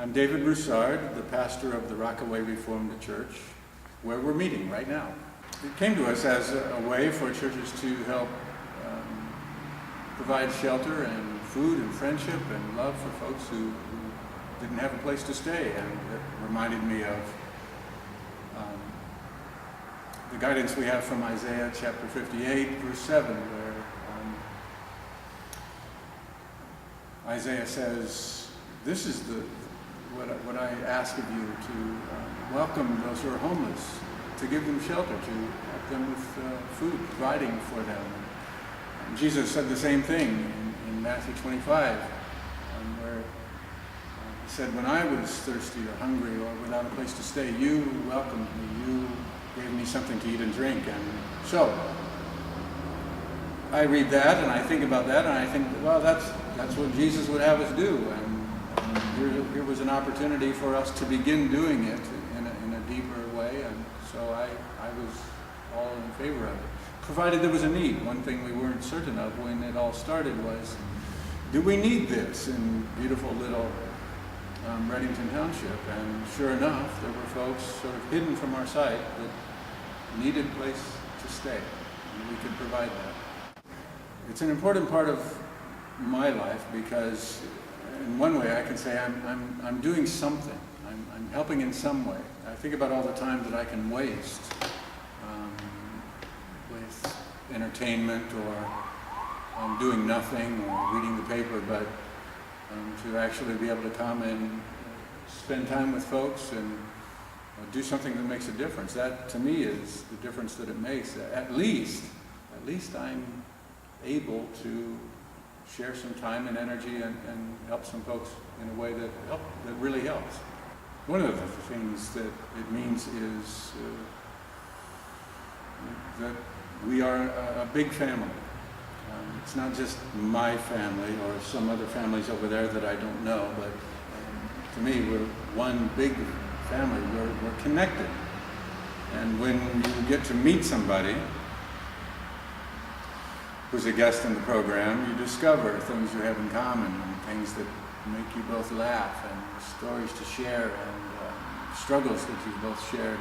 I'm David Broussard, the pastor of the Rockaway Reformed Church, where we're meeting right now. It came to us as a way for churches to help provide shelter and food and friendship and love for folks who didn't have a place to stay. And it reminded me of the guidance we have from Isaiah chapter 58, verse 7, where Isaiah says, this is what I ask of you, to welcome those who are homeless, to give them shelter, to help them with food, providing for them. And Jesus said the same thing in Matthew 25, where he said, when I was thirsty or hungry or without a place to stay, you welcomed me, you gave me something to eat and drink. And so I read that and I think about that and I think, well, that's what Jesus would have us do. And here was an opportunity for us to begin doing it in a deeper way, and so I was all in favor of it, provided there was a need. One thing we weren't certain of when it all started was, do we need this in beautiful little Reddington Township? And sure enough, there were folks sort of hidden from our sight that needed a place to stay, and we could provide that. It's an important part of my life because in one way I can say I'm doing something. I'm helping in some way. I think about all the time that I can waste with entertainment or doing nothing or reading the paper, but to actually be able to come and spend time with folks and do something that makes a difference. That to me is the difference that it makes. At least I'm able to share some time and energy and help some folks in a way that really helps. One of the things that it means is that we are a big family. It's not just my family or some other families over there that I don't know, but to me we're one big family. We're connected. And when you get to meet somebody who's a guest in the program, you discover things you have in common and things that make you both laugh and stories to share and struggles that you've both shared.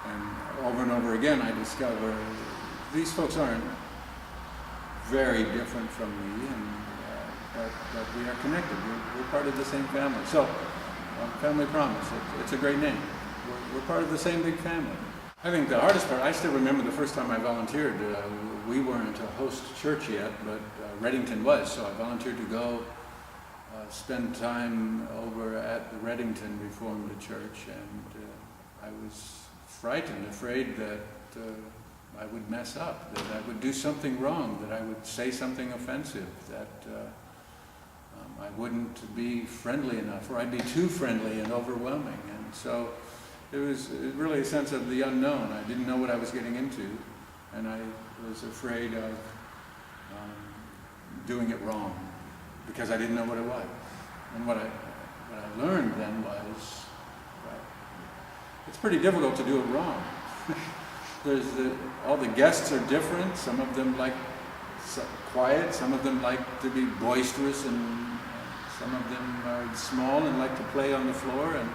And over again I discover these folks aren't very different from me, but we are connected. We're part of the same family. So, Family Promise, it's a great name. We're part of the same big family. I think the hardest part, I still remember the first time I volunteered. We weren't a host church yet, but Reddington was, so I volunteered to go spend time over at the Reddington Reformed Church, and I was frightened, afraid that I would mess up, that I would do something wrong, that I would say something offensive, that I wouldn't be friendly enough, or I'd be too friendly and overwhelming. And so it was really a sense of the unknown. I didn't know what I was getting into, and I was afraid of doing it wrong because I didn't know what it was. And what I learned then was, well, it's pretty difficult to do it wrong. All the guests are different. Some of them like quiet, some of them like to be boisterous, and some of them are small and like to play on the floor, and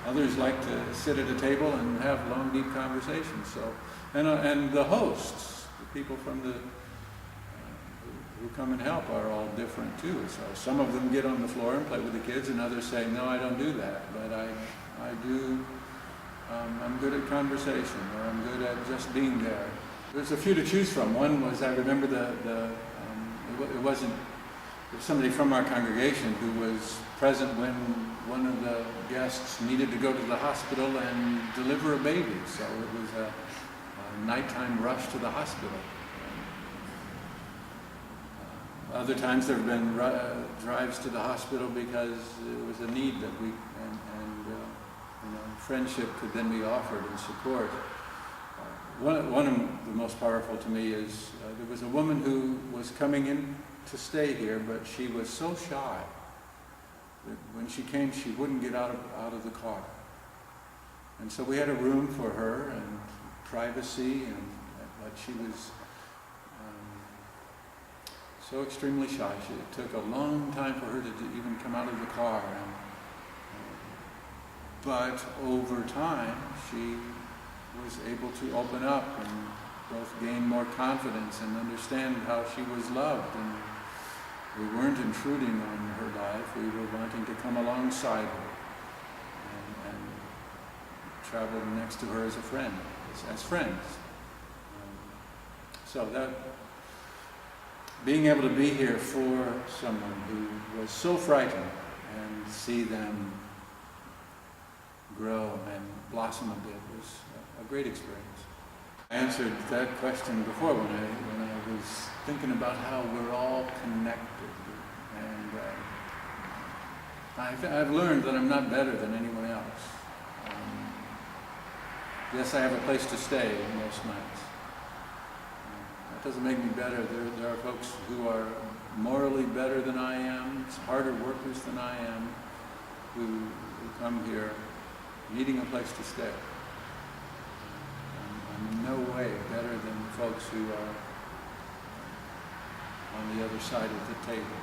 others like to sit at a table and have long, deep conversations. So, and the hosts, the people from who come and help, are all different too. So some of them get on the floor and play with the kids, and others say, "No, I don't do that, but I do. I'm good at conversation, or I'm good at just being there." There's a few to choose from. One was, I remember it wasn't somebody from our congregation who was present when one of the guests needed to go to the hospital and deliver a baby. So it was a nighttime rush to the hospital. Other times there have been drives to the hospital because it was a need that friendship could then be offered and support. One of the most powerful to me is there was a woman who was coming in to stay here, but she was so shy that when she came, she wouldn't get out of the car. And so we had a room for her and privacy, but she was so extremely shy. It took a long time for her to even come out of the car. But over time, she was able to open up and both gain more confidence and understand how she was loved. And we weren't intruding on her life. We were wanting to come alongside her and travel next to her as a friend, as friends. So that being able to be here for someone who was so frightened and see them grow and blossom a bit was a great experience. I answered that question before when I was thinking about how we're all connected. And I've learned that I'm not better than anyone else. Yes, I have a place to stay most nights. That doesn't make me better. There are folks who are morally better than I am, harder workers than I am, who come here needing a place to stay. I'm in no way better than folks who are on the other side of the table.